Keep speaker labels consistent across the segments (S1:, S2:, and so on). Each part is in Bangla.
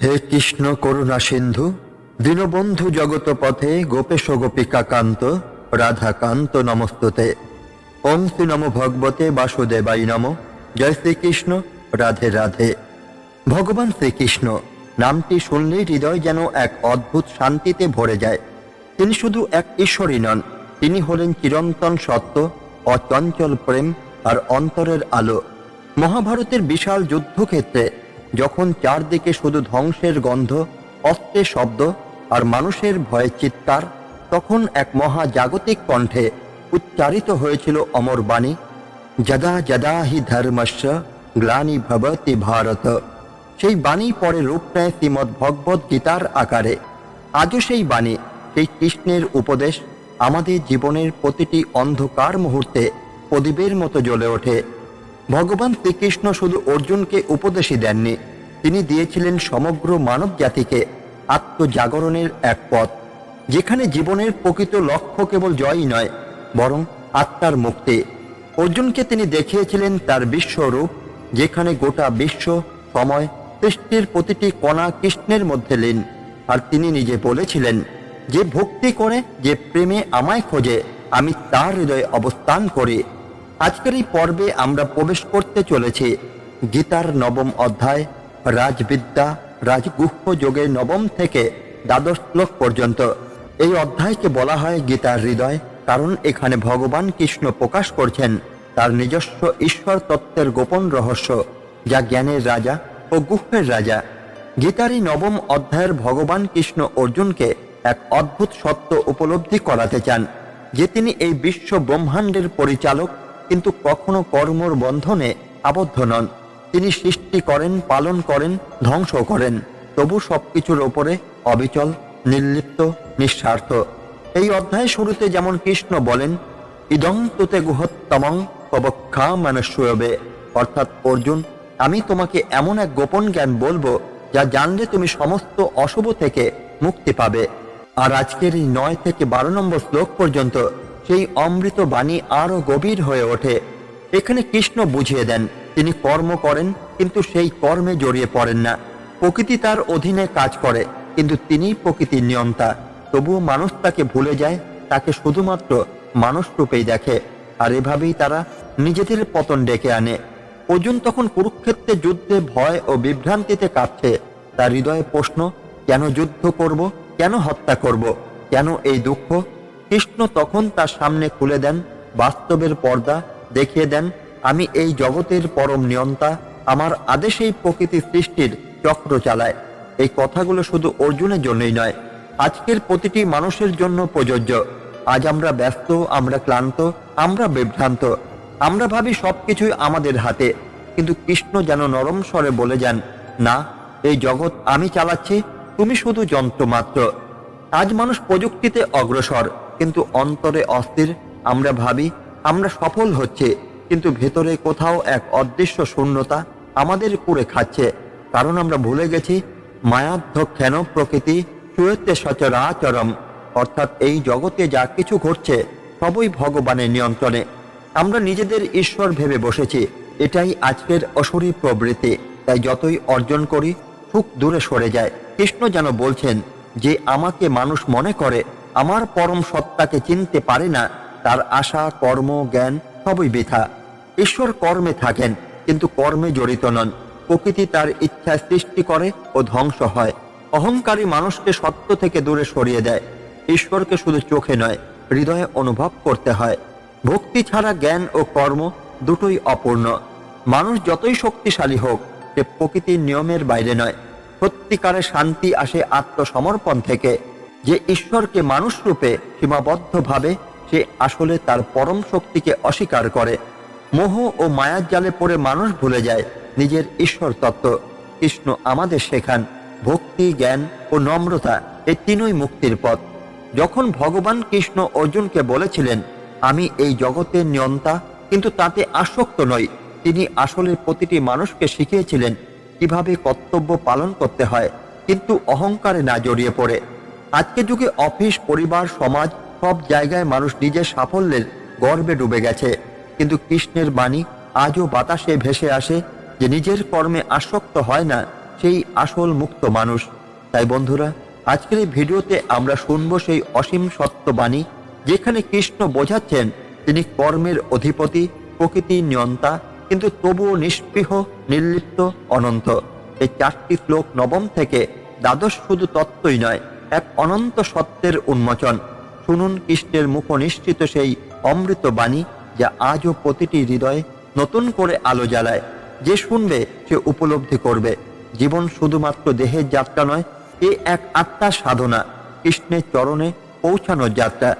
S1: হে কৃষ্ণ করুণা সিন্ধু, দীনবন্ধু জগত পথে গোপেশ গোপিকাকান্ত রাধাকান্ত নমস্তুতে। ওং শ্রী নমো ভগবতে বাসুদেবাই নমঃ। জয় শ্রীকৃষ্ণ, রাধে রাধে। ভগবান শ্রীকৃষ্ণ নামটি শুনলেই হৃদয় যেন এক অদ্ভুত শান্তিতে ভরে যায়। তিনি শুধু এক ঈশ্বরই নন, তিনি হলেন চিরন্তন সত্য, অচঞ্চল প্রেম আর অন্তরের আলো। মহাভারতের বিশাল যুদ্ধক্ষেত্রে যখন চারদিকে শুধু ধ্বংসের গন্ধ, অস্ত্রের শব্দ আর মানুষের ভয়ে চিৎকার, তখন এক মহাজাগতিক কণ্ঠে উচ্চারিত হয়েছিল অমর বাণী, যদা যদা হি ধর্মস্য গ্লানি ভবতি ভারত। সেই বাণী পরে রূপ নেয় শ্রীমদ্ ভগবদ্ গীতার আকারে। আজও সেই বাণী, সেই কৃষ্ণের উপদেশ আমাদের জীবনের প্রতিটি অন্ধকার মুহূর্তে প্রদীপের মতো জ্বলে ওঠে। ভগবান শ্রীকৃষ্ণ শুধু অর্জুনকে উপদেশই দেননি, তিনি দিয়েছিলেন সমগ্র মানব জাতিকে আত্মজাগরণের এক পথ, যেখানে জীবনের প্রকৃত লক্ষ্য কেবল জয়ই নয়, বরং আত্মার মুক্তি। অর্জুনকে তিনি দেখিয়েছিলেন তার বিশ্বরূপ, যেখানে গোটা বিশ্ব, সময়, সৃষ্টির প্রতিটি কণা কৃষ্ণের মধ্যে লীন। আর তিনি নিজে বলেছিলেন, যে ভক্তি করে, যে প্রেমে আমায় খোঁজে, আমি তার হৃদয়ে অবস্থান করি। আজকের এই পর্বে আমরা প্রবেশ করতে চলেছি গীতার নবম অধ্যায়, রাজবিদ্যা রাজগুহ্য যোগের নবম থেকে দ্বাদশ শ্লোক পর্যন্ত। এই অধ্যায়কে বলা হয় গীতার হৃদয়, কারণ এখানে ভগবান কৃষ্ণ প্রকাশ করছেন তার নিজস্ব ঈশ্বর তত্ত্বের গোপন রহস্য, যা জ্ঞানের রাজা ও গুহ্যের রাজা। গীতার এই নবম অধ্যায়ের ভগবান কৃষ্ণ অর্জুনকে এক অদ্ভুত সত্য উপলব্ধি করাতে চান, যে তিনি এই বিশ্ব ব্রহ্মাণ্ডের পরিচালক, কিন্তু কখনো কর্মর বন্ধনে আবদ্ধ নন। তিনি সৃষ্টি করেন, পালন করেন, ধ্বংস করেন, তবু সবকিছুর ওপরে অবিচল, নির্লিপ্ত, নিঃস্বার্থ। এই অধ্যায় শুরুতে যেমন কৃষ্ণ বলেন, ইদং তুতে গুহত্তমং প্রবক্ষা মানুষ্যবে, অর্থাৎ অর্জুন, আমি তোমাকে এমন এক গোপন জ্ঞান বলবো, যা জানলে তুমি সমস্ত অশুভ থেকে মুক্তি পাবে। আর আজকের এই 9 থেকে 12 নম্বর শ্লোক পর্যন্ত সেই অমৃত বাণী আরো গভীর হয়ে ওঠে। এখানে কৃষ্ণ বুঝিয়ে দেন, তিনি কর্ম করেন, কিন্তু সেই কর্মে জড়িয়ে পড়েন না। প্রকৃতি তার অধীনে কাজ করে, কিন্তু তিনিই প্রকৃতির নিয়ন্তা। তবুও মানুষ তাকে ভুলে যায়, তাকে শুধুমাত্র মানুষ রূপেই দেখে, আর এভাবেই তারা নিজেদের পতন ডেকে আনে। অর্জুন তখন কুরুক্ষেত্রের যুদ্ধে ভয় ও বিভ্রান্তিতে কাঁপছে। তার হৃদয়ে প্রশ্ন, কেন যুদ্ধ করব, কেন হত্যা করব, কেন এই দুঃখ? কৃষ্ণ তখন তার সামনে খুলে দেন বাস্তবের পর্দা, দেখিয়ে দেন, আমি এই জগতের পরম নিয়ন্তা, আমার আদেশেই প্রকৃতি সৃষ্টির চক্র চালায়। এই কথাগুলো শুধু অর্জুনের জন্যই নয়, আজকের প্রতিটি মানুষের জন্য প্রযোজ্য। আজ আমরা ব্যস্ত, আমরা ক্লান্ত, আমরা বিভ্রান্ত, আমরা ভাবি সবকিছুই আমাদের হাতে, কিন্তু কৃষ্ণ যেন নরম স্বরে বলে যান, না, এই জগৎ আমি চালাচ্ছি, তুমি শুধু যন্ত্র মাত্র। আজ মানুষ প্রযুক্তিতে অগ্রসর, কিন্তু অন্তরে অস্থির। আমরা ভাবি আমরা সফল হচ্ছে, কিন্তু ভেতরে কোথাও এক অদৃশ্য শূন্যতা আমাদের কুড়ে খাচ্ছে, কারণ আমরা ভুলে গেছি মায়াধ্যক্ষেন প্রকৃতি সুয়েতে সচরাচরম, অর্থাৎ এই জগতে যা কিছু ঘটছে সবই ভগবানের নিয়ন্ত্রণে। আমরা নিজেদের ঈশ্বর ভেবে বসেছি, এটাই আজকের অসুরী প্রবৃত্তি। তাই যতই অর্জন করি, সুখ দূরে সরে যায়। কৃষ্ণ যেন বলছেন, যে আমাকে মানুষ মনে করে, আমার পরম সত্তাকে চিনতে পারে না, তার আশা, কর্ম, জ্ঞান সবই বৃথা। ঈশ্বর কর্মে থাকেন, কিন্তু কর্মে জড়িত নন। প্রকৃতি তার ইচ্ছায় সৃষ্টি করে ও ধ্বংস হয়। অহংকারী মানুষকে সত্য থেকে দূরে সরিয়ে দেয়। ঈশ্বরকে শুধু চোখে নয়, হৃদয়ে অনুভব করতে হয়। ভক্তি ছাড়া জ্ঞান ও কর্ম দুটোই অপূর্ণ। মানুষ যতই শক্তিশালী হোক, সে প্রকৃতির নিয়মের বাইরে নয়। সত্যিকারের শান্তি আসে আত্মসমর্পণ থেকে। যে ঈশ্বরকে মানুষ রূপে সীমাবদ্ধ ভাবে, সে আসলে তার পরম শক্তিকে অস্বীকার করে। মোহ ও মায়ার জালে পড়ে মানুষ ভুলে যায় নিজের ঈশ্বর তত্ত্ব। কৃষ্ণ আমাদের শেখান, ভক্তি, জ্ঞান ও নম্রতা এই তিনই মুক্তির পথ। যখন ভগবান কৃষ্ণ অর্জুনকে বলেছিলেন, আমি এই জগতের নিয়ন্তা, কিন্তু তাতে আসক্ত নই, তিনি আসলে প্রতিটি মানুষকে শিখিয়েছিলেন কিভাবে কর্তব্য পালন করতে হয়, কিন্তু অহংকারে না জড়িয়ে পড়ে। আজকের যুগে অফিস, পরিবার, সমাজ সব জায়গায় মানুষ নিজের সাফল্যের গর্বে ডুবে গেছে, কিন্তু কৃষ্ণের বাণী আজও বাতাসে ভেসে আসে, যে নিজের কর্মে আসক্ত হয় না, সেই আসল মুক্ত মানুষ। তাই বন্ধুরা, আজকের এই ভিডিওতে আমরা শুনব সেই অসীম সত্যবাণী, যেখানে কৃষ্ণ বোঝাচ্ছেন তিনি কর্মের অধিপতি, প্রকৃতির নিয়ন্তা, কিন্তু তবুও নিষ্পৃহ, নির্লিপ্ত, অনন্ত। এই 4টি শ্লোক নবম থেকে দ্বাদশ শুধু তত্ত্বই নয়, এক অনন্ত সত্যের উন্মোচন। শুনুন কৃষ্ণের মুখনিষ্ঠিত সেই অমৃত বাণী, যা আজও প্রতিটি হৃদয়ে নতুন করে আলো জ্বালায়। যে শুনবে সে উপলব্ধি করবে জীবন শুধুমাত্র দেহের যাত্রা নয়, এ এক আত্মার সাধনা, কৃষ্ণের চরণে পৌঁছানোর যাত্রা।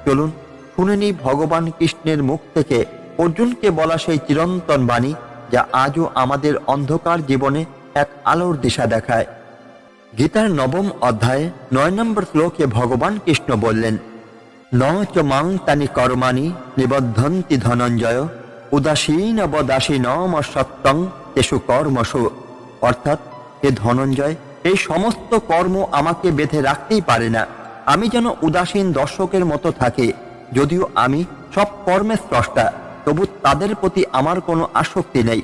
S1: চলুন শুনে নিই ভগবান কৃষ্ণের মুখ থেকে অর্জুনকে বলা সেই চিরন্তন বাণী, যা আজও আমাদের অন্ধকার জীবনে এক আলোর দিশা দেখায়। গীতার নবম অধ্যায়ে 9 নম্বর শ্লোকে ভগবান কৃষ্ণ বললেন, ন চ মাং তানি কর্মাণি নিবদ্ধন্তি ধনঞ্জয় উদাসীন বদাসীনম সত্যং তেষু কর্মসু। অর্থাৎ, হে ধনঞ্জয়, এই সমস্ত কর্ম আমাকে বেঁধে রাখতেই পারে না। আমি যেন উদাসীন দর্শকের মতো থাকি। যদিও আমি সব কর্মের স্রষ্টা, তবু তাদের প্রতি আমার কোনো আসক্তি নেই।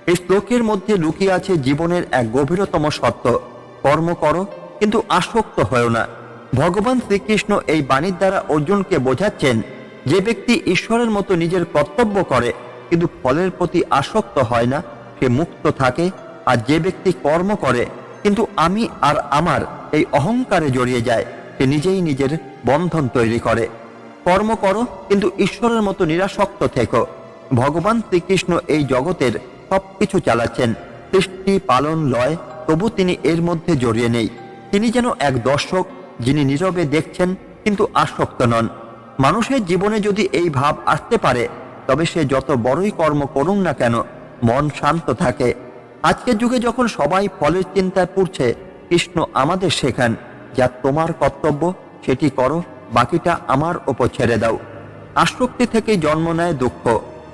S1: এই শ্লোকের মধ্যে লুকিয়ে আছে জীবনের এক গভীরতম সত্য। কর্ম করো, কিন্তু আসক্ত হয়েও না। ভগবান শ্রীকৃষ্ণ এই বাণীর দ্বারা অর্জুনকে বোঝাচ্ছেন, যে ব্যক্তি ঈশ্বরের মতো নিজের কর্তব্য করে কিন্তু ফলের প্রতি আসক্ত হয় না, সে মুক্ত থাকে। আর যে ব্যক্তি কর্ম করে কিন্তু আমি আর আমার এই অহংকারে জড়িয়ে যায়, সে নিজেই নিজের বন্ধন তৈরি করে। কর্ম করো, কিন্তু ঈশ্বরের মতো নিরাসক্ত থেকো। ভগবান শ্রীকৃষ্ণ এই জগতের সবকিছু চালাচ্ছেন, সৃষ্টি, পালন, লয়, তবু তিনি এর মধ্যে জড়িয়ে নেই। তিনি যেন এক দর্শক, যিনি নীরবে দেখছেন কিন্তু আসক্ত নন। মানুষের জীবনে যদি এই ভাব আসতে পারে, তবে সে যত বড়ই কর্ম করুন না কেন, মন শান্ত থাকে। আজকের যুগে যখন সবাই ফলের চিন্তায় পড়ছে, কৃষ্ণ আমাদের শেখান, যা তোমার কর্তব্য সেটি করো, বাকিটা আমার ওপর ছেড়ে দাও। আসক্তি থেকেই জন্ম নেয় দুঃখ।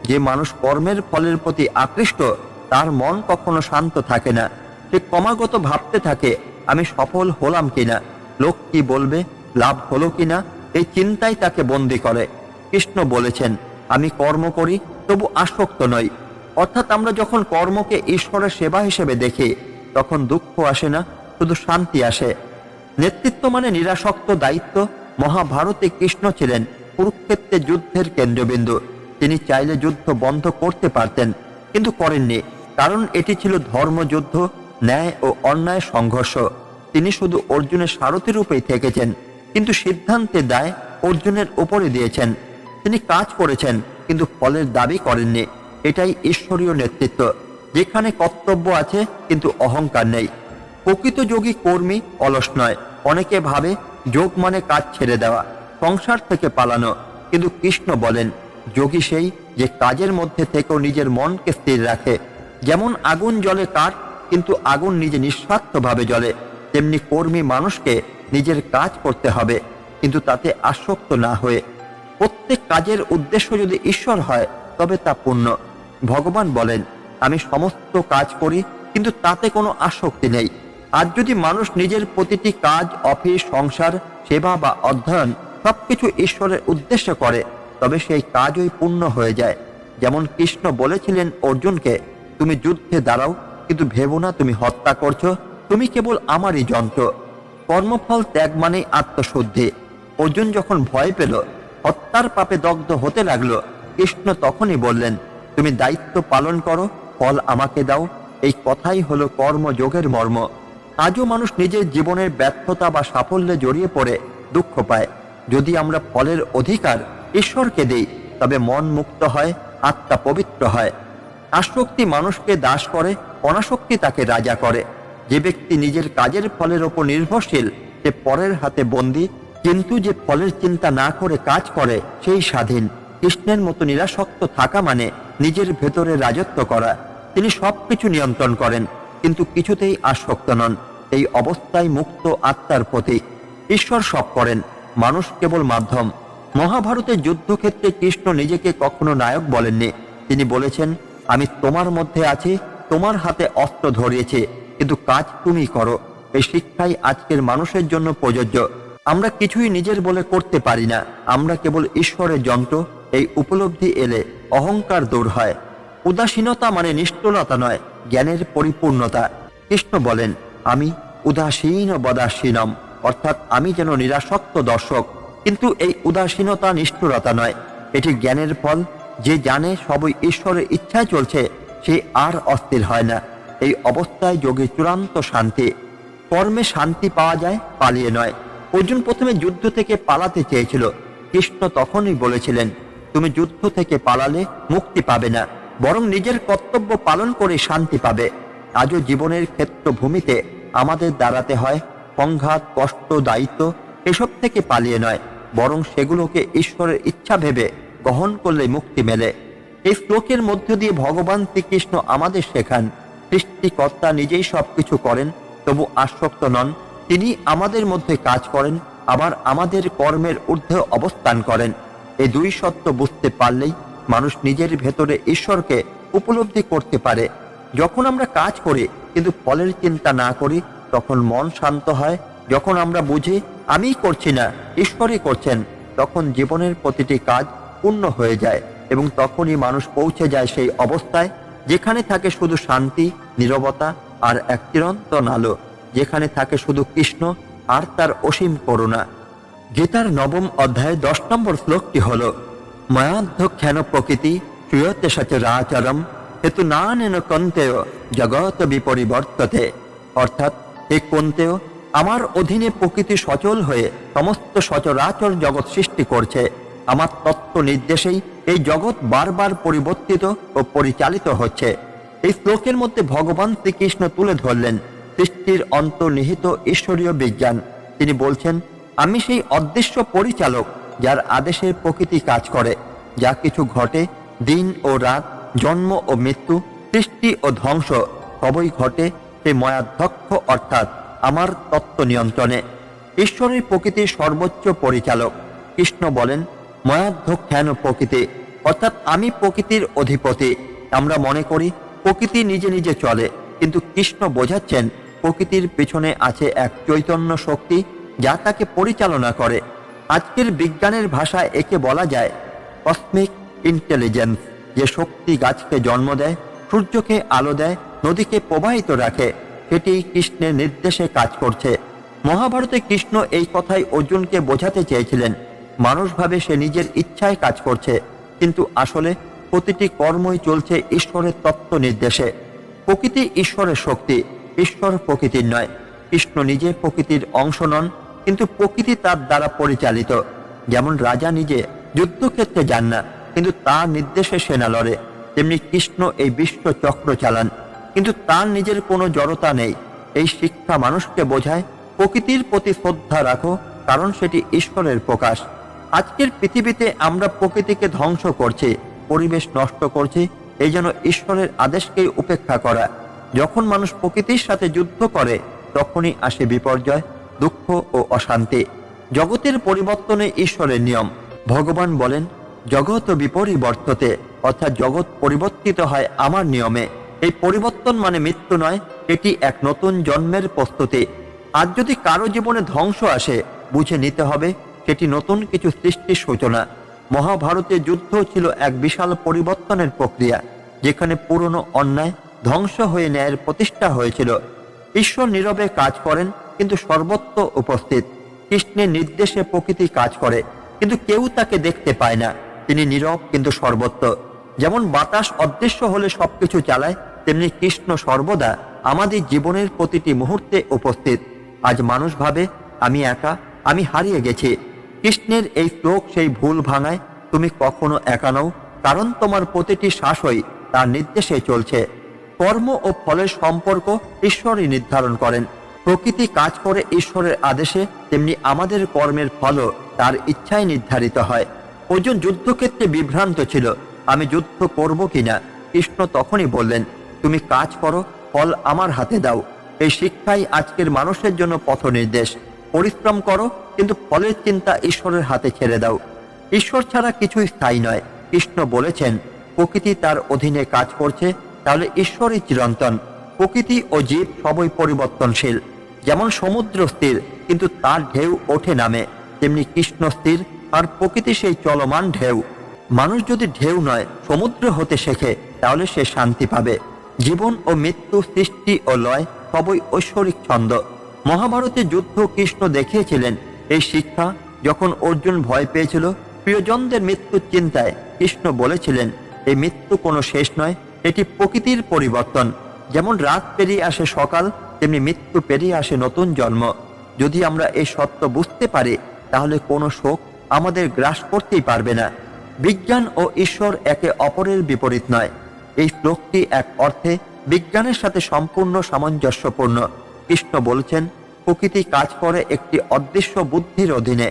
S1: যে মানুষ কর্মের ফলের প্রতি আকৃষ্ট, তার মন কখনো শান্ত থাকে না। সে ক্রমাগত ভাবতে থাকে, আমি সফল হলাম কিনা, লোক কি বলবে, লাভ হলো কিনা, এই চিন্তাই তাকে বন্দী করে। কৃষ্ণ বলেছেন, আমি কর্ম করি তবু আসক্ত নই। অর্থাৎ আমরা যখন কর্মকে ঈশ্বরের সেবা হিসেবে দেখি, তখন দুঃখ আসে না, শুধু শান্তি আসে। নেতৃত্ব মানে নিরাসক্ত দায়িত্ব। মহাভারতে কৃষ্ণ ছিলেন কুরুক্ষেত্রের যুদ্ধের কেন্দ্রবিন্দু। তিনি চাইলে যুদ্ধ বন্ধ করতে পারতেন, কিন্তু করেননি, কারণ এটি ছিল ধর্মযুদ্ধ, ন্যায় ও অন্যায় সংঘর্ষ। তিনি শুধু অর্জুনের সারথি রূপেই থেকেছেন, কিন্তু সিদ্ধান্তের দায় অর্জুনের উপরে দিয়েছেন। তিনি কাজ করেছেন, কিন্তু ফলের দাবি করেননি। এটাই ঈশ্বরীয় নেতৃত্ব, যেখানে কর্তব্য আছে কিন্তু অহংকার নেই। প্রকৃত যোগী কর্মী, অলস নয়। অনেকে ভাবে যোগ মানে কাজ ছেড়ে দেওয়া, সংসার থেকে পালানো, কিন্তু কৃষ্ণ বলেন, যোগী সেই যে কাজের মধ্যে থেকেও নিজের মনকে স্থির রাখে। যেমন আগুন জ্বলে কাঠ, কিন্তু আগুন নিজে নিঃস্বার্থভাবে জ্বলে, তেমনি কর্মী মানুষকে নিজের কাজ করতে হবে, কিন্তু তাতে আসক্ত না হয়ে। প্রত্যেক কাজের উদ্দেশ্য যদি ঈশ্বর হয়, তবে তা পূর্ণ। ভগবান বলেন, আমি সমস্ত কাজ করি, কিন্তু তাতে কোনো আসক্তি নেই। আজ যদি মানুষ নিজের প্রতিটি কাজ, অফিস, সংসার, সেবা বা অধ্যয়ন সবকিছু ঈশ্বরের উদ্দেশ্য করে, তবে সেই কাজই পূর্ণ হয়ে যায়। যেমন কৃষ্ণ বলেছিলেন অর্জুনকে, তুমি যুদ্ধে দাঁড়াও, কিন্তু ভেবো না তুমি হত্যা করছো, তুমি কেবল আমারই যন্ত্র। কর্মফল ত্যাগ মানেই আত্মশুদ্ধি। অর্জুন যখন ভয় পেল, হত্যার পাপে দগ্ধ হতে লাগলো, কৃষ্ণ তখনই বললেন, তুমি দায়িত্ব পালন করো, ফল আমাকে দাও। এই কথাই হলো কর্মযোগের মর্ম। আজও মানুষ নিজের জীবনের ব্যর্থতা বা সাফল্যে জড়িয়ে পড়ে দুঃখ পায়। যদি আমরা ফলের অধিকার ঈশ্বরকে দেই, তবে মন মুক্ত হয়, আত্মা পবিত্র হয়। আসক্তি মানুষকে দাস করে, অনাসক্তি তাকে রাজা করে। যে ব্যক্তি নিজের কাজের ফলের ওপর নির্ভরশীল, সে পরের হাতে বন্দী, কিন্তু যে ফলের চিন্তা না করে কাজ করে, সেই স্বাধীন। কৃষ্ণের মতো নিরাসক্ত থাকা মানে নিজের ভেতরে রাজত্ব করা। তিনি সবকিছু নিয়ন্ত্রণ করেন, কিন্তু কিছুতেই আসক্ত নন। এই অবস্থায় মুক্ত আত্মার প্রতীক। ঈশ্বর সব করেন, মানুষ কেবল মাধ্যম। মহাভারতের যুদ্ধক্ষেত্রে কৃষ্ণ নিজেকে কখনো নায়ক বলেননি। তিনি বলেছেন, আমি তোমার মধ্যে আছি, তোমার হাতে অস্ত্র ধরিয়েছে, কিন্তু কাজ তুমি করো। এই শিক্ষাই আজকের মানুষের জন্য প্রযোজ্য। আমরা কিছুই নিজের বলে করতে পারি না, আমরা কেবল ঈশ্বরের যন্ত্র। এই উপলব্ধি এলে অহংকার দূর হয়। উদাসীনতা মানে নিষ্ঠুরতা নয়, জ্ঞানের পরিপূর্ণতা। কৃষ্ণ বলেন, আমি উদাসীন বদাসীনম, অর্থাৎ আমি যেন নিরাসক্ত দর্শক। কিন্তু এই উদাসীনতা নিষ্ঠুরতা নয়, এটি জ্ঞানের ফল। যে জানে সবই ঈশ্বরের ইচ্ছায় চলছে, সে আর অস্থির হয় না। এই অবস্থায় যোগী চূড়ান্ত শান্তি। কর্মে শান্তি পাওয়া যায়, পালিয়ে নয়। অর্জুন প্রথমে যুদ্ধ থেকে পালাতে চেয়েছিল। কৃষ্ণ তখনই বলেছিলেন, তুমি যুদ্ধ থেকে পালালে মুক্তি পাবে না, বরং নিজের কর্তব্য পালন করে শান্তি পাবে। আজও জীবনের ক্ষেত্রভূমিতে আমাদের দাঁড়াতে হয়। সংঘাত, কষ্ট, দায়িত্ব এসব থেকে পালিয়ে নয়, বরং সেগুলোকে ঈশ্বরের ইচ্ছা ভেবে গ্রহণ করলে মুক্তি মেলে। এই শ্লোকের মধ্য দিয়ে ভগবান শ্রীকৃষ্ণ আমাদের শেখান, সৃষ্টিকর্তা নিজেই সবকিছু করেন, তবু আসক্ত নন। তিনি আমাদের মধ্যে কাজ করেন, আবার আমাদের কর্মের ঊর্ধ্বে অবস্থান করেন। এই দুই সত্য বুঝতে পারলেই মানুষ নিজের ভেতরে ঈশ্বরকে উপলব্ধি করতে পারে। যখন আমরা কাজ করি কিন্তু ফলের চিন্তা না করি, তখন মন শান্ত হয়। যখন আমরা বুঝি আমিই করছি না, ঈশ্বরই করছেন, তখন জীবনের প্রতিটি কাজ পূর্ণ হয়ে যায়। এবং তখনই মানুষ পৌঁছে যায় সেই অবস্থায় যেখানে থাকে শুধু শান্তি, নীরবতা আর এক চিরন্তন আলো, যেখানে থাকে শুধু কৃষ্ণ আর তার অসীম করুণা। গীতার 9ম অধ্যায়ে 10 নম্বর শ্লোকটি হল, ময়াধ্যক্ষেন প্রকৃতি শ্রীয়তে সচরাচরম হেতু নানেন কন্তেয় জগৎ বিপরিবর্ততে। অর্থাৎ, হে কন্তেয়, আমার অধীনে প্রকৃতি সচল হয়ে সমস্ত সচরাচর জগৎ সৃষ্টি করছে। আমার তত্ত্ব নির্দেশেই এই জগৎ বারবার পরিবর্তিত ও পরিচালিত হচ্ছে। এই শ্লোকের মধ্যে ভগবান শ্রীকৃষ্ণ তুলে ধরলেন সৃষ্টির অন্তর্নিহিত ঈশ্বরীয় বিজ্ঞান। তিনি বলছেন, আমি সেই অদৃশ্য পরিচালক যার আদেশে প্রকৃতি কাজ করে। যা কিছু ঘটে, দিন ও রাত, জন্ম ও মৃত্যু, সৃষ্টি ও ধ্বংস, সবই ঘটে সেই ময়াধ্যক্ষ অর্থাৎ আমার তত্ত্ব নিয়ন্ত্রণে। ঈশ্বরের প্রকৃতির সর্বোচ্চ পরিচালক। কৃষ্ণ বলেন, ময়াধ্যক্ষেন প্রকৃতি, অর্থাৎ আমি প্রকৃতির অধিপতি। আমরা মনে করি প্রকৃতি নিজে নিজে চলে, কিন্তু কৃষ্ণ বোঝাচ্ছেন প্রকৃতির পেছনে আছে এক চৈতন্য শক্তি যা তাকে পরিচালনা করে। আজকের বিজ্ঞানের ভাষায় একে বলা যায় কসমিক ইন্টেলিজেন্স। যে শক্তি গাছকে জন্ম দেয়, সূর্যকে আলো দেয়, নদীকে প্রবাহিত রাখে, সেটি কৃষ্ণের নির্দেশে কাজ করছে। মহাভারতে কৃষ্ণ এই কথাই অর্জুনকে বোঝাতে চেয়েছিলেন। মানুষ ভাবে সে নিজের ইচ্ছায় কাজ করছে, কিন্তু আসলে প্রতিটি কর্মই চলছে ঈশ্বরের তত্ত্ব নির্দেশে। প্রকৃতি ঈশ্বরের শক্তি, ঈশ্বর প্রকৃতির নয়। কৃষ্ণ নিজে প্রকৃতির অংশ নন, কিন্তু প্রকৃতি তার দ্বারা পরিচালিত। যেমন রাজা নিজে যুদ্ধক্ষেত্রে যান না, কিন্তু তার নির্দেশে সেনা লড়ে, তেমনি কৃষ্ণ এই বিশ্ব চক্র চালান, কিন্তু তার নিজের কোনো জড়তা নেই। এই শিক্ষা মানুষকে বোঝায় প্রকৃতির প্রতি শ্রদ্ধা রাখো, কারণ সেটি ঈশ্বরের প্রকাশ। আজকের পৃথিবীতে আমরা প্রকৃতিকে ধ্বংস করছি, পরিবেশ নষ্ট করছি, এই জন্য ঈশ্বরের আদেশকেই উপেক্ষা করা। যখন মানুষ প্রকৃতির সাথে যুদ্ধ করে, তখনই আসে বিপর্যয়, দুঃখ ও অশান্তি। জগতের পরিবর্তনে ঈশ্বরের নিয়ম। ভগবান বলেন, জগৎ বিপরিবর্ততে, অর্থাৎ জগৎ পরিবর্তিত হয় আমার নিয়মে। এই পরিবর্তন মানে মৃত্যু নয়, এটি এক নতুন জন্মের প্রস্তুতি। আজ যদি কারো জীবনে ধ্বংস আসে, বুঝে নিতে হবে সেটি নতুন কিছু সৃষ্টির সূচনা। মহাভারতের যুদ্ধ ছিল এক বিশাল পরিবর্তনের প্রক্রিয়া, যেখানে পুরনো অন্যায় ধ্বংস হয়ে ন্যায়ের প্রতিষ্ঠা হয়েছিল। ঈশ্বর নীরবে কাজ করেন, কিন্তু সর্বত্র উপস্থিত। কৃষ্ণের নির্দেশে প্রকৃতি কাজ করে, কিন্তু কেউ তাকে দেখতে পায় না। তিনি নীরব কিন্তু সর্বত্র। যেমন বাতাস অদৃশ্য হলে সবকিছু চালায়, তেমনি কৃষ্ণ সর্বদা আমাদের জীবনের প্রতিটি মুহূর্তে উপস্থিত। আজ মানুষ ভাবে আমি একা, আমি হারিয়ে গেছি। কৃষ্ণের এই শ্লোক সেই ভুল ভাঙায়। তুমি কখনো একা নও, কারণ তোমার প্রতিটি শ্বাসই তার নির্দেশে চলছে। কর্ম ও ফলের সম্পর্ক ঈশ্বরই নির্ধারণ করেন। প্রকৃতি কাজ করে ঈশ্বরের আদেশে, তেমনি আমাদের কর্মের ফলও তার ইচ্ছায় নির্ধারিত হয়। অর্জুন যুদ্ধক্ষেত্রে বিভ্রান্ত ছিল, আমি যুদ্ধ করব কিনা। কৃষ্ণ তখনই বললেন, তুমি কাজ করো, ফল আমার হাতে দাও। এই শিক্ষাই আজকের মানুষের জন্য পথ নির্দেশ। পরিশ্রম করো, কিন্তু ফলের চিন্তা ঈশ্বরের হাতে ছেড়ে দাও। ঈশ্বর ছাড়া কিছুই স্থায়ী নয়। কৃষ্ণ বলেছেন, প্রকৃতি তার অধীনে কাজ করছে, তাহলে ঈশ্বরই চিরন্তন। প্রকৃতি ও জীব সবই পরিবর্তনশীল। যেমন সমুদ্র স্থির, কিন্তু তার ঢেউ ওঠে নামে, তেমনি কৃষ্ণ স্থির আর প্রকৃতি সেই চলমান ঢেউ। মানুষ যদি ঢেউ নয়, সমুদ্র হতে শেখে, তাহলে সে শান্তি পাবে। জীবন ও মৃত্যু, সৃষ্টি ও লয় সবই ঐশ্বরিক ছন্দ। মহাভারতে যুদ্ধ কৃষ্ণ দেখিয়েছিলেন এই শিক্ষা। যখন অর্জুন ভয় পেয়েছিল প্রিয়জনদের মৃত্যুর চিন্তায়, কৃষ্ণ বলেছিলেন এই মৃত্যু কোনো শেষ নয়, এটি প্রকৃতির পরিবর্তন। যেমন রাত পেরিয়ে আসে সকাল, তেমনি মৃত্যু পেরিয়ে আসে নতুন জন্ম। যদি আমরা এই সত্য বুঝতে পারি তাহলে কোনো শোক আমাদের গ্রাস করতেই পারবে না। বিজ্ঞান ও ঈশ্বর একে অপরের বিপরীত নয়। এই শ্লোকটি এক অর্থে বিজ্ঞানের সাথে সম্পূর্ণ সামঞ্জস্যপূর্ণ। কৃষ্ণ বলছেন প্রকৃতি কাজ করে একটি অদৃশ্য বুদ্ধির অধীনে।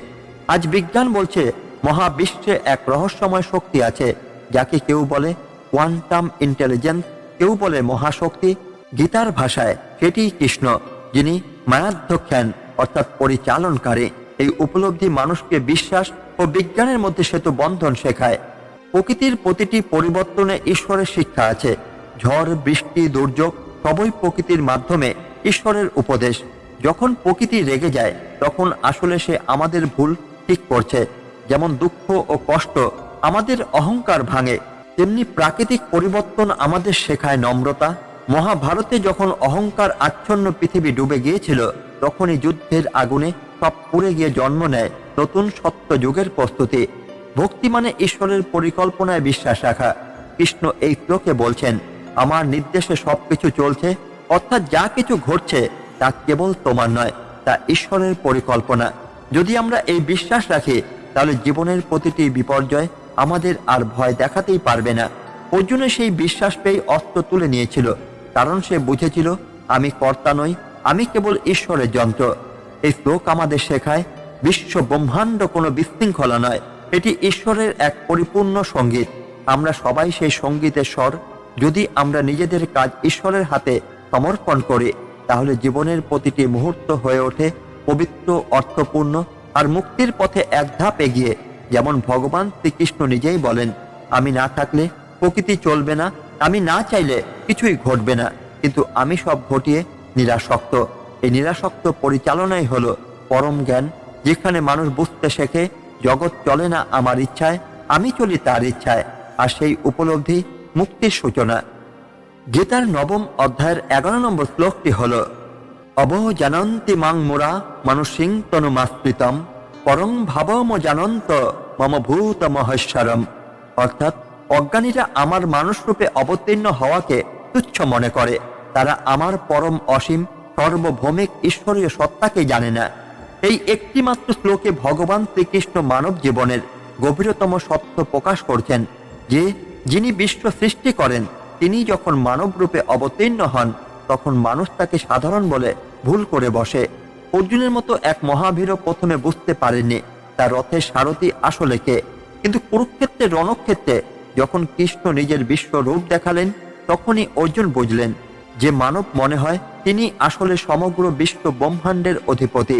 S1: আজ বিজ্ঞান বলছে মহাবিশ্বে এক রহস্যময় শক্তি আছে, যাকে কেউ বলে কোয়ান্টাম ইন্টেলিজেন্স, কেউ বলে মহাশক্তি। গীতার ভাষায় সেটিই কৃষ্ণ, যিনি মায়াধ্যক্ষান অর্থাৎ পরিচালনকারী। এই উপলব্ধি মানুষকে বিশ্বাস ও বিজ্ঞানের মধ্যে সেতু বন্ধন শেখায়। প্রকৃতির প্রতিটি পরিবর্তনে ঈশ্বরের শিক্ষা আছে। ঝড়, বৃষ্টি, দুর্যোগ সবই প্রকৃতির মাধ্যমে ঈশ্বরের উপদেশ। যখন প্রকৃতি রেগে যায় তখন আসলে সে আমাদের ভুল ঠিক করছে। যেমন দুঃখ ও কষ্ট আমাদের অহংকার ভাঙে, তেমনি প্রাকৃতিক পরিবর্তন আমাদের শেখায় নম্রতা। মহাভারতে যখন অহংকার আচ্ছন্ন পৃথিবী ডুবে গিয়েছিল, তখনই যুদ্ধের আগুনে সব পুড়ে গিয়ে জন্ম নেয় নতুন সত্য যুগের প্রস্তুতি। ভক্তি মানে ঈশ্বরের পরিকল্পনায় বিশ্বাস রাখা। কৃষ্ণ এই শ্লোকে বলছেন আমার নির্দেশে সবকিছু চলছে, অর্থাৎ যা কিছু ঘটছে তা কেবল তোমার নয়, তা ঈশ্বরের পরিকল্পনা। যদি আমরা এই বিশ্বাস রাখি তাহলে জীবনের প্রতিটি বিপর্যয় আমাদের আর ভয় দেখাতেই পারবে না। অর্জুনের সেই বিশ্বাস পেয়ে অস্ত্র তুলে নিয়েছিল, কারণ সে বুঝেছিল আমি কর্তা নই, আমি কেবল ঈশ্বরের যন্ত্র। এই শ্লোক আমাদের শেখায় বিশ্ব ব্রহ্মাণ্ড কোনো বিশৃঙ্খলা নয়, এটি ঈশ্বরের এক পরিপূর্ণ সঙ্গীত। আমরা সবাই সেই সঙ্গীতের স্বর। যদি আমরা নিজেদের কাজ ঈশ্বরের হাতে সমর্পণ করি তাহলে জীবনের প্রতিটি মুহূর্ত হয়ে ওঠে পবিত্র, অর্থপূর্ণ আর মুক্তির পথে এক ধাপ এগিয়ে। যেমন ভগবান শ্রীকৃষ্ণ নিজেই বলেন আমি না থাকলে প্রকৃতি চলবে না, আমি না চাইলে কিছুই ঘটবে না, কিন্তু আমি সব ঘটিয়ে নিরাসক্ত। এই নিরাসক্ত পরিচালনাই হলো পরম জ্ঞান, যেখানে মানুষ বুঝতে শেখে জগৎ চলে না আমার ইচ্ছায়, আমি চলি তার ইচ্ছায়। আর সেই উপলব্ধি মুক্তির সূচনা। গীতার 9ম অধ্যায়ের 11 নম্বর শ্লোকটি হল অবজানন্তি মাং মুরা মানুষিং তনুমাস্কৃতম পরং ভাবম জানন্ত মম ভূত মহেশ্বরম। অর্থাৎ অজ্ঞানীরা আমার মানুষ রূপে অবতীর্ণ হওয়াকে তুচ্ছ মনে করে। তারা আমার পরম অসীম সর্বভৌমিক ঈশ্বরীয় সত্তাকে জানে না। এই একটিমাত্র শ্লোকে ভগবান শ্রীকৃষ্ণ মানব জীবনের গভীরতম সত্য প্রকাশ করছেন যে যিনি বিশ্ব সৃষ্টি করেন তিনি যখন মানব রূপে অবতীর্ণ হন তখন মানুষ তাকে সাধারণ বলে ভুল করে বসে। অর্জুনের মতো এক মহাবীরও প্রথমে বুঝতে পারেননি তার রথের সারথি আসলে কে, কিন্তু কুরুক্ষেত্রের রণক্ষেত্রে যখন কৃষ্ণ নিজের বিশ্ব রূপ দেখালেন তখনই অর্জুন বুঝলেন যে মানব মনে হয় তিনি আসলে সমগ্র বিশ্ব ব্রহ্মাণ্ডের অধিপতি।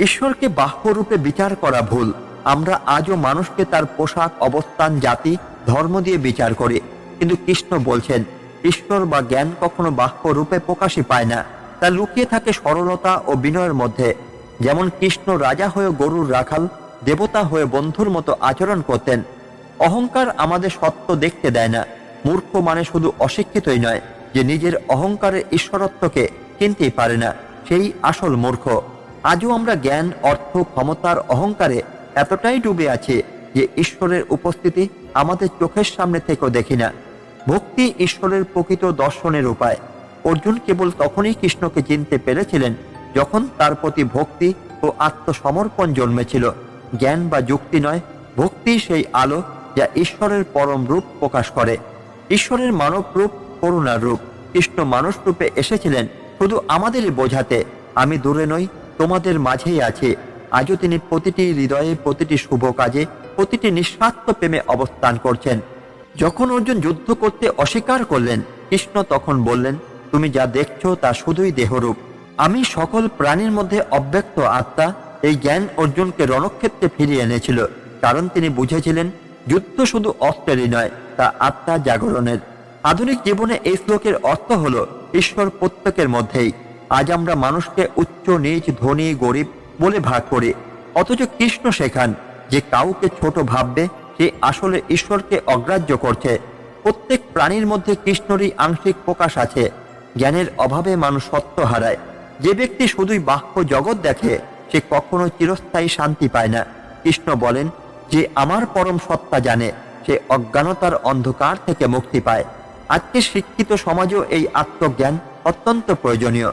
S1: ঈশ্বরকে বাহ্যরূপে বিচার করা ভুল। আমরা আজও মানুষকে তার পোশাক, অবস্থান, জাতি, ধর্ম দিয়ে বিচার করি, কিন্তু কৃষ্ণ বলছেন ঈশ্বর বা জ্ঞান কখনো বাহ্য রূপে প্রকাশই পায় না, তা লুকিয়ে থাকে সরলতা ও বিনয়ের মধ্যে। যেমন কৃষ্ণ রাজা হয়ে গরুর রাখাল, দেবতা হয়ে বন্ধুর মতো আচরণ করতেন। অহংকার আমাদের সত্য দেখতে দেয় না। মূর্খ মানে শুধু অশিক্ষিতই নয়, যে নিজের অহংকারের ঈশ্বরত্বকে চিনতেই পারে না, সেই আসল মূর্খ। আজও আমরা জ্ঞান, অর্থ, ক্ষমতার অহংকারে এতটাই ডুবে আছি যে ঈশ্বরের উপস্থিতি আমাদের চোখের সামনে থেকেও দেখি না। ভক্তি ঈশ্বরের প্রকৃত দর্শনের উপায়। অর্জুন কেবল তখনই কৃষ্ণকে চিনতে পেরেছিলেন যখন তার প্রতি ভক্তি ও আত্মসমর্পণ জন্মেছিল। জ্ঞান বা যুক্তি নয়, ভক্তি সেই আলো যা ঈশ্বরের পরম রূপ প্রকাশ করে। ঈশ্বরের মানব রূপ করুণার রূপ। কৃষ্ণ মানুষ রূপে এসেছিলেন শুধু আমাদেরই বোঝাতে আমি দূরে নই, তোমাদের মাঝেই আছি। আজও তিনি প্রতিটি হৃদয়ে, প্রতিটি শুভ কাজে, প্রতিটি নিঃস্বার্থ প্রেমে অবস্থান করছেন। যখন অর্জুন যুদ্ধ করতে অস্বীকার করলেন কৃষ্ণ তখন বললেন তুমি যা দেখছো তা শুধুই দেহরূপ, আমি সকল প্রাণীর মধ্যে অব্যক্ত আত্মা। এই জ্ঞান অর্জুনকে রণক্ষেত্রে ফিরিয়ে এনেছিল, কারণ তিনি বুঝেছিলেন যুদ্ধ শুধু অস্ত্রেরই নয়, তা আত্মা জাগরণের। আধুনিক জীবনে এই শ্লোকের অর্থ হল ঈশ্বর প্রত্যেকের মধ্যেই। আজ আমরা মানুষকে উচ্চ, নীচ, ধনী, গরিব বলে ভাগ করি, অথচ কৃষ্ণ শেখান যে কাউকে ছোট ভাববে সে আসলে ঈশ্বরকে অগ্রাহ্য করছে। প্রত্যেক প্রাণীর মধ্যে কৃষ্ণরই আংশিক প্রকাশ আছে। জ্ঞানের অভাবে মানুষ সত্য হারায়। যে ব্যক্তি শুধুই বাহ্য জগৎ দেখে সে কখনো চিরস্থায়ী শান্তি পায় না। কৃষ্ণ বলেন, যে আমার পরম সত্তা জানে সে অজ্ঞানতার অন্ধকার থেকে মুক্তি পায়। আজকে শিক্ষিত সমাজেও এই আত্মজ্ঞান অত্যন্ত প্রয়োজনীয়।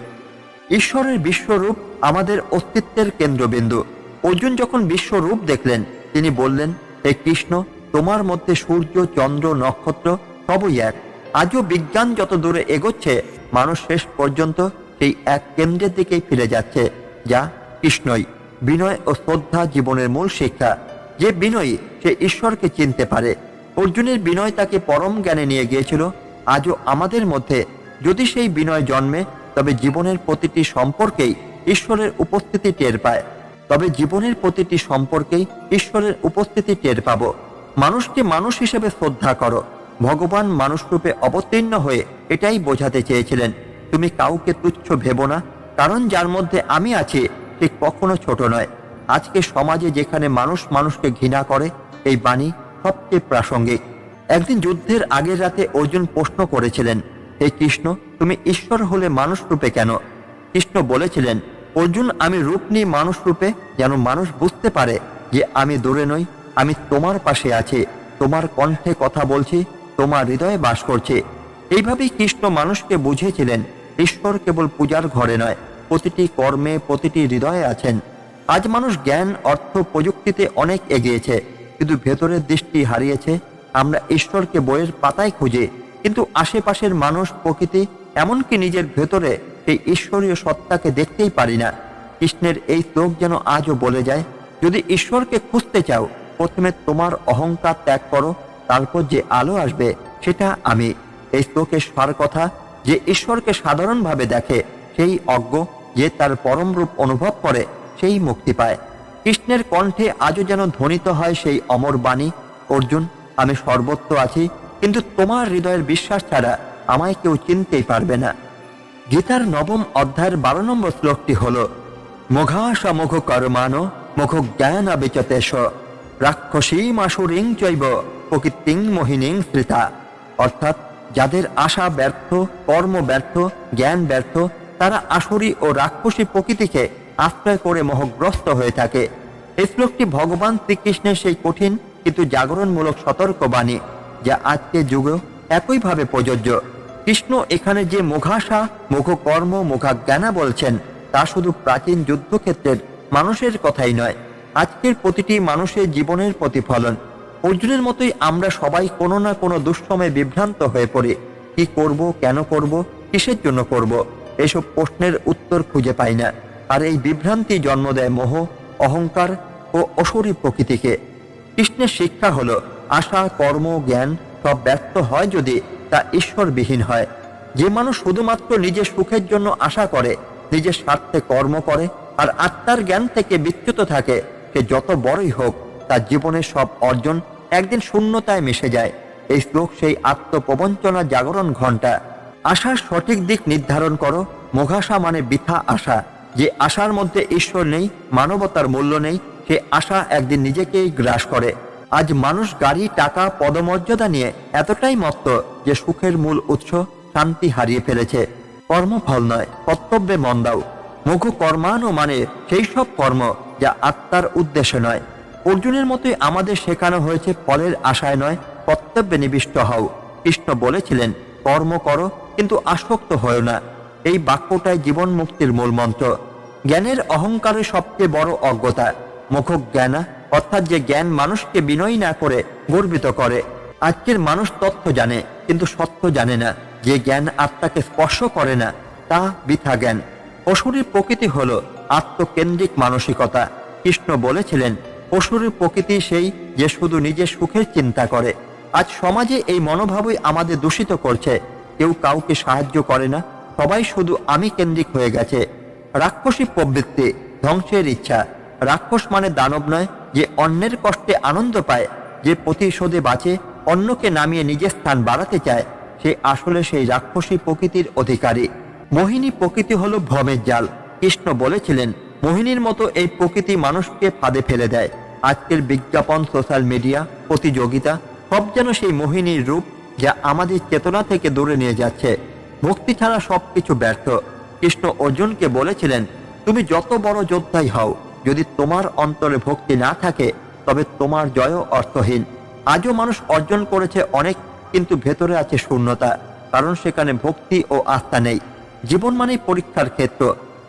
S1: ঈশ্বরের বিশ্বরূপ আমাদের অস্তিত্বের কেন্দ্রবিন্দু। অর্জুন যখন বিশ্বরূপ দেখলেন তিনি বললেন, হে কৃষ্ণ, তোমার মধ্যে সূর্য, চন্দ্র, নক্ষত্র সবই এক। আজও বিজ্ঞান যত দূরে এগোচ্ছে মানুষ শেষ পর্যন্ত সেই এক কেন্দ্রের দিকেই ফিরে যাচ্ছে, যা কৃষ্ণই। বিনয় ও শ্রদ্ধা জীবনের মূল শিক্ষা। যে বিনয়ী সে ঈশ্বরকে চিনতে পারে। অর্জুনের বিনয় তাকে পরম জ্ঞানে নিয়ে গিয়েছিল। আজও আমাদের মধ্যে যদি সেই বিনয় জন্মে তবে জীবনের প্রতিটি সম্পর্কেই ঈশ্বরের উপস্থিতি টের পায়। ঈশ্বরের উপস্থিতি টের পাব। মানুষকে মানুষ হিসেবে শ্রদ্ধা করো। ভগবান মানুষরূপে অবতীর্ণ হয়ে এটাই বোঝাতে চেয়েছিলেন, তুমি কাউকে তুচ্ছ ভেবো না, কারণ যার মধ্যে আমি আছি সে কখনো ছোট নয়। আজকে সমাজে যেখানে মানুষ মানুষকে ঘৃণা করে, এই বাণী সবচেয়ে প্রাসঙ্গিক। একদিন যুদ্ধের আগের রাতে অর্জুন প্রশ্ন করেছিলেন, হে কৃষ্ণ, তুমি ঈশ্বর হলে মানুষ রূপে কেন? কৃষ্ণ বলেছিলেন, অর্জুন, আমি রূপ নিই মানুষ রূপে যেন মানুষ বুঝতে পারে যে আমি দূরে নই, আমি তোমার পাশে আছি, তোমার কণ্ঠে কথা বলছি, তোমার হৃদয়ে বাস করছে। এইভাবেই কৃষ্ণ মানুষকে বুঝিয়েছিলেন ঈশ্বর কেবল পূজার ঘরে নয়, প্রতিটি কর্মে, প্রতিটি হৃদয়ে আছেন। আজ মানুষ জ্ঞান, অর্থ, প্রযুক্তিতে অনেক এগিয়েছে, কিন্তু ভেতরের দৃষ্টি হারিয়েছে। আমরা ঈশ্বরকে বইয়ের পাতায় খুঁজি, কিন্তু আশেপাশের মানুষ, প্রকৃতি, এমনকি নিজের ভেতরে সেই ঈশ্বরীয় সত্তাকে দেখতেই পারি না। কৃষ্ণের এই শ্লোক যেন আজও বলে যায়, যদি ঈশ্বরকে খুঁজতে চাও প্রথমে তোমার অহংকার ত্যাগ করো, তারপর যে আলো আসবে সেটা আমি। এই শ্লোকের সার কথা, যে ঈশ্বরকে সাধারণভাবে দেখে সেই অজ্ঞ, যে তার পরম রূপ অনুভব করে সেই মুক্তি পায়। কৃষ্ণের কণ্ঠে আজও যেন ধ্বনিত হয় সেই অমর বাণী, অর্জুন, আমি সর্বত্র আছি, কিন্তু তোমার হৃদয়ের বিশ্বাস ছাড়া আমায় কেউ চিনতেই পারবে না। গীতার 9ম অধ্যায়ের 12 নম্বর শ্লোকটি হল, মোঘাসা মুখ কর্মান মুখ জ্ঞান বিচতেশ রাক্ষসীম আসুরিং চৈব প্রকৃতিং মোহিনীং শ্রিতা। অর্থাৎ যাদের আশা ব্যর্থ, কর্ম ব্যর্থ, জ্ঞান ব্যর্থ, তারা আসুরি ও রাক্ষসী প্রকৃতিকে আশ্রয় করে মোহগ্রস্ত হয়ে থাকে। এই শ্লোকটি ভগবান শ্রীকৃষ্ণের সেই কঠিন কিন্তু জাগরণমূলক সতর্কবাণী, যা আজকের যুগেও একইভাবে প্রযোজ্য। কৃষ্ণ এখানে যে মোঘাসা, মুখকর্ম, মুখাজ্ঞানা বলছেন তা শুধু প্রাচীন যুদ্ধক্ষেত্রের মানুষের কথাই নয়, আজকের প্রতিটি মানুষের জীবনের প্রতিফলন। অর্জুনের মতোই আমরা সবাই কোনো না কোনো দুঃসময়ে বিভ্রান্ত হয়ে পড়ি। কি করব, কেন করব, কিসের জন্য করব, এসব প্রশ্নের উত্তর খুঁজে পাই না। আর এই বিভ্রান্তি জন্ম দেয় মোহ, অহংকার ও অসুরী প্রকৃতিকে। কৃষ্ণের শিক্ষা হলো, আশা, কর্ম, জ্ঞান সব ব্যর্থ হয় যদি তা ঈশ্বরবিহীন হয়। যে মানুষ শুধুমাত্র নিজের সুখের জন্য আশা করে, নিজের স্বার্থে কর্ম করে আর আত্মার জ্ঞান থেকে বিচ্যুত থাকে, সে যত বড়ই হোক তার জীবনের সব অর্জন একদিন শূন্যতায় মিশে যায়। এই শ্লোক সেই আত্মপ্রবঞ্চনা জাগরণ ঘণ্টা। আশার সঠিক দিক নির্ধারণ করো। মোঘাসা মানে বৃথা আশা। যে আশার মধ্যে ঈশ্বর নেই, মানবতার মূল্য নেই, সে আশা একদিন নিজেকেই গ্রাস করে। আজ মানুষ গাড়ি, টাকা, পদমর্যাদা নিয়ে এতটাই মত্ত যে সুখের মূল উৎস শান্তি হারিয়ে ফেলেছে। কর্মফল নয়, কর্তব্যে মন দাও। মুখ কর্মানো মানে সেই সব কর্ম যা আত্মার উদ্দেশ্য নয়। অর্জুনের মতোই আমাদের শেখানো হয়েছে ফলের আশায় নয়, কর্তব্যে নিবিষ্ট হও। কৃষ্ণ বলেছিলেন, কর্ম করো কিন্তু আসক্ত হও না। এই বাক্যটাই জীবন মুক্তির মূল মন্ত্র। জ্ঞানের অহংকারের সবচেয়ে বড় অজ্ঞতা মুখ জ্ঞানা, অর্থাৎ যে জ্ঞান মানুষকে বিনয়ী না করে গর্বিত করে। আজকের মানুষ তথ্য জানে কিন্তু সত্য জানে না। যে জ্ঞান আত্মাকে স্পর্শ করে না তা বৃথা জ্ঞান। অসুরীর প্রকৃতি হল আত্মকেন্দ্রিক মানসিকতা। কৃষ্ণ বলেছিলেন, অসুরীর প্রকৃতি সেই যে শুধু নিজের সুখের চিন্তা করে। আজ সমাজে এই মনোভাবই আমাদের দূষিত করছে। কেউ কাউকে সাহায্য করে না, সবাই শুধু আমি কেন্দ্রিক হয়ে গেছে। রাক্ষসী প্রবৃত্তি, ধ্বংসের ইচ্ছা। রাক্ষস মানে দানব নয়, যে অন্যের কষ্টে আনন্দ পায়, যে প্রতিশোধে বাঁচে, অন্যকে নামিয়ে নিজের স্থান বাড়াতে চায়, সে আসলে সেই রাক্ষসী প্রকৃতির অধিকারী। মোহিনী প্রকৃতি হলো ভ্রমের জাল। কৃষ্ণ বলেছিলেন, মোহিনীর মতো এই প্রকৃতি মানুষকে ফাঁদে ফেলে দেয়। আজকের বিজ্ঞাপন, সোশ্যাল মিডিয়া, প্রতিযোগিতা সব যেন সেই মোহিনীর রূপ, যা আমাদের চেতনা থেকে দূরে নিয়ে যাচ্ছে। ভক্তি ছাড়া সবকিছু ব্যর্থ। কৃষ্ণ অর্জুনকে বলেছিলেন, তুমি যত বড় যোদ্ধাই হও, যদি তোমার অন্তরে ভক্তি না থাকে তবে তোমার জয়ও অর্থহীন। আজও মানুষ অর্জন করেছে অনেক, কিন্তু ভেতরে আছে শূন্যতা, কারণ সেখানে ভক্তি ও আস্থা নেই। জীবন মানেই পরীক্ষার ক্ষেত্র।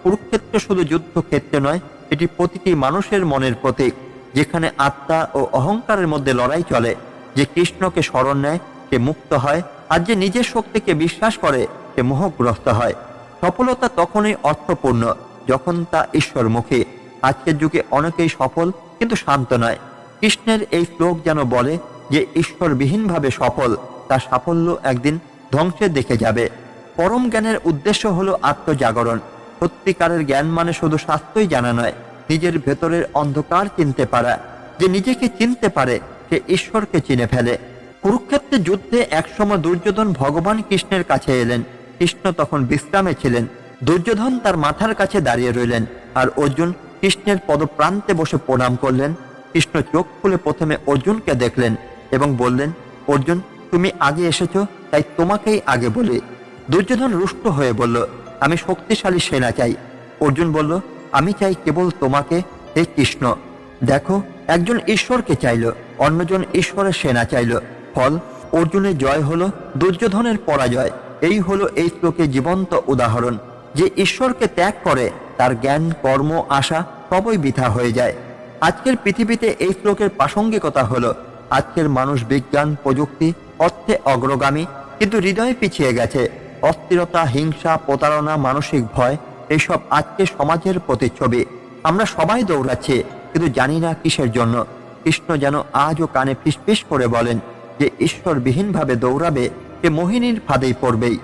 S1: কুরুক্ষেত্র শুধু যুদ্ধক্ষেত্র নয়, এটি প্রতিটি মানুষের মনের প্রতীক, যেখানে আত্মা ও অহংকারের মধ্যে লড়াই চলে। যে কৃষ্ণকে স্মরণ নেয় সে মুক্ত হয়, আর যে নিজের শক্তিকে বিশ্বাস করে সে মোহগ্রস্ত হয়। সফলতা তখনই অর্থপূর্ণ যখন তা ঈশ্বরমুখী। আজকের যুগে অনেকেই সফল কিন্তু শান্ত নয়। কৃষ্ণের এই শ্লোক যেন বলে যে ঈশ্বরবিহীনভাবে সফল, তার সাফল্য একদিন ধ্বংসের দিকে যাবে। পরম জ্ঞানের উদ্দেশ্য হলো আত্মজাগরণ। সত্যিকারের জ্ঞান মানে শুধু শাস্ত্রই জানা নয়, নিজের ভেতরের অন্ধকার চিনতে পারা। যে নিজেকে চিনতে পারে সে ঈশ্বরকে চিনে ফেলে। কুরুক্ষেত্রের যুদ্ধে একসময় দুর্যোধন ভগবান কৃষ্ণের কাছে এলেন। কৃষ্ণ তখন বিশ্রামে ছিলেন। দুর্যোধন তার মাথার কাছে দাঁড়িয়ে রইলেন, আর অর্জুন কৃষ্ণের পদপ্রান্তে বসে প্রণাম করলেন। কৃষ্ণ চোখ খুলে প্রথমে অর্জুনকে দেখলেন এবং বললেন, অর্জুন, তুমি আগে এসেছো, তাই তোমাকেই আগে বলি। দুর্যোধন রুষ্ট হয়ে বলল, আমি শক্তিশালী সেনা চাই। অর্জুন বলল, আমি চাই কেবল তোমাকে, হে কৃষ্ণ। দেখো, একজন ঈশ্বরকে চাইল, অন্যজন ঈশ্বরের সেনা চাইল। ফল, অর্জুনের জয় হলো দুর্যোধনের পরাজয়। এই হলো এই শ্লোকের জীবন্ত উদাহরণ। যে ঈশ্বরকে ত্যাগ করে তার জ্ঞান, কর্ম, আশা সবই বৃথা হয়ে যায়। আজকের পৃথিবীতে এই শ্লোকের প্রাসঙ্গিকতা হলো, আজকের মানুষ বিজ্ঞান, প্রযুক্তি, অর্থে অগ্রগামী, কিন্তু হৃদয়ে পিছিয়ে গেছে। অস্থিরতা, হিংসা, প্রতারণা, মানসিক ভয়, এইসব আজকের সমাজের প্রতিচ্ছবি। আমরা সবাই দৌড়াচ্ছি, কিন্তু জানি না কিসের জন্য। কৃষ্ণ যেন আজও কানে ফিসফিস করে বলেন যে ঈশ্বরবিহীনভাবে দৌড়াবে সে মোহিনীর ফাঁদেই পড়বেই।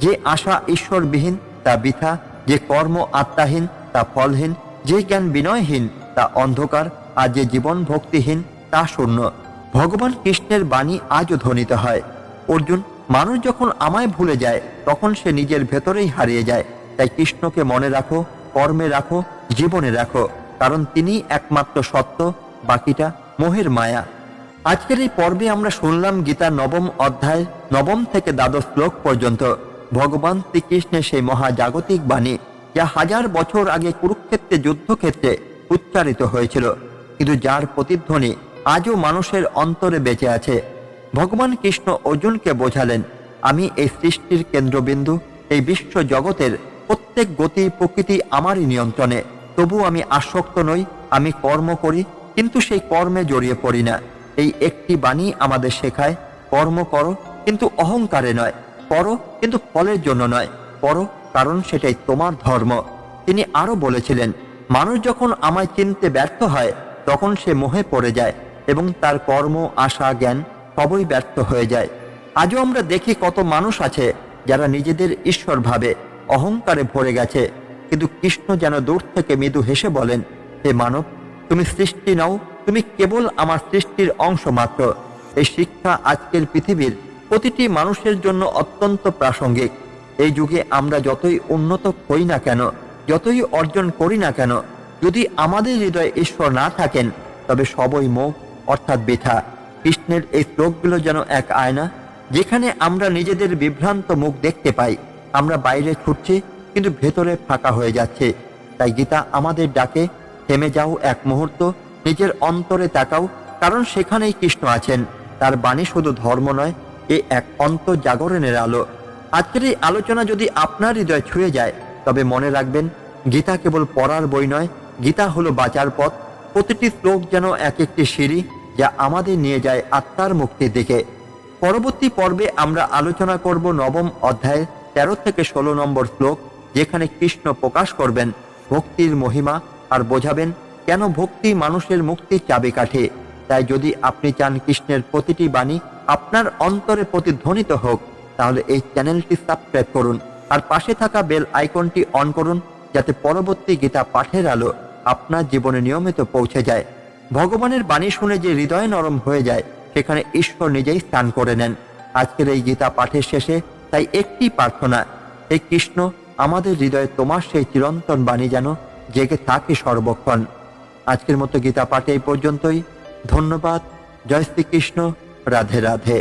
S1: যে আশা ঈশ্বরবিহীন তা বৃথা, যে কর্ম আত্মাহীন তা ফলহীন, যে জ্ঞান বিনয়হীন তা অন্ধকার, আর যে জীবন ভক্তিহীন তা শূন্য। ভগবান কৃষ্ণের বাণী আজও ধ্বনিত হয়, অর্জুন, মানুষ যখন আমায় ভুলে যায় তখন সে নিজের ভেতরেই হারিয়ে যায়। তাই কৃষ্ণকে মনে রাখো, কর্মে রাখো, জীবনে রাখো, কারণ তিনি একমাত্র সত্য, বাকিটা মোহের মায়া। আজকের এই পর্বে আমরা শুনলাম গীতার 9ম অধ্যায় 9ম থেকে দ্বাদশ শ্লোক পর্যন্ত ভগবান শ্রীকৃষ্ণের সেই মহাজাগতিক বাণী, যা হাজার বছর আগে কুরুক্ষেত্রে যুদ্ধক্ষেত্রে উচ্চারিত হয়েছিল, কিন্তু যার প্রতিধ্বনি আজও মানুষের অন্তরে বেঁচে আছে। ভগবান কৃষ্ণ অর্জুনকে বোঝালেন, আমি এই সৃষ্টির কেন্দ্রবিন্দু, এই বিশ্ব জগতের প্রত্যেক গতি প্রকৃতি আমারই নিয়ন্ত্রণে। তবু আমি আসক্ত নই, আমি কর্ম করি, কিন্তু সেই কর্মে জড়িয়ে পড়ি না। এই একটি বাণী আমাদের শেখায়, কর্ম করো কিন্তু অহংকারে নয়, করো কিন্তু ফলের জন্য নয়, করো কারণ সেটাই তোমার ধর্ম। তিনি আরো বলেছিলেন, মানুষ যখন আমায় চিনতে ব্যর্থ হয় তখন সে মোহে পড়ে যায় এবং তার কর্ম, আশা, জ্ঞান সবই ব্যর্থ হয়ে যায়। আজও আমরা দেখি কত মানুষ আছে যারা নিজেদের ঈশ্বর ভাবে, অহংকারে ভরে গেছে, কিন্তু কৃষ্ণ যেন দূর থেকে মৃদু হেসে বলেন, হে মানব, তুমি সৃষ্টি নও, তুমি কেবল আমার সৃষ্টির অংশ মাত্র। এই শিক্ষা আজকের পৃথিবীর প্রতিটি মানুষের জন্য অত্যন্ত প্রাসঙ্গিক। এই যুগে আমরা যতই উন্নত হই না কেন, যতই অর্জন করি না কেন, যদি আমাদের হৃদয়ে ঈশ্বর না থাকেন তবে সবই মোহ, অর্থাৎ বৃথা। কৃষ্ণের এই শ্লোকগুলো যেন এক আয়না, যেখানে আমরা নিজেদের বিভ্রান্ত মুখ দেখতে পাই। আমরা বাইরে ছুটছি কিন্তু ভেতরে ফাঁকা হয়ে যাচ্ছে। তাই গীতা আমাদের ডাকে, থেমে যাও এক মুহূর্ত, নিজের অন্তরে তাকাও, কারণ সেখানেই কৃষ্ণ আছেন। তার বাণী শুধু ধর্ম নয়, এ এক অন্তর্জাগরণের আলো। আজকের এই আলোচনা যদি আপনার হৃদয় ছুঁয়ে যায় তবে মনে রাখবেন, গীতা কেবল পড়ার বই নয়, গীতা হলো বাঁচার পথ। প্রতিটি শ্লোক যেন এক একটি সিঁড়ি, যা আমাদের নিয়ে যায় আত্মার মুক্তির দিকে। পরবর্তী পর্বে আমরা আলোচনা করব 9ম অধ্যায় 13 থেকে 16 নম্বর শ্লোক, যেখানে কৃষ্ণ প্রকাশ করবেন ভক্তির মহিমা আর বোঝাবেন কেন ভক্তি মানুষের মুক্তির চাবিকাঠি। তাই যদি আপনি চান কৃষ্ণের প্রতিটি বাণী আপনার অন্তরে প্রতিধ্বনিত হোক, তাহলে এই চ্যানেলটি সাবস্ক্রাইব করুন আর পাশে থাকা বেল আইকনটি অন করুন, যাতে পরবর্তী গীতা পাঠের আলো আপনার জীবনে নিয়মিত পৌঁছে যায়। ভগবানের বাণী শুনে যে হৃদয় নরম হয়ে যায়, সেখানে ঈশ্বর নিজেই স্থান করে নেন। আজকের এই গীতা পাঠের শেষে তাই একটি প্রার্থনা, হে কৃষ্ণ, আমাদের হৃদয়ে তোমার সেই চিরন্তন বাণী যেন জেগে থাকে সর্বক্ষণ। আজকের মতো গীতা পাঠে এই পর্যন্তই। ধন্যবাদ। জয় শ্রীকৃষ্ণ। রাধে রাধে।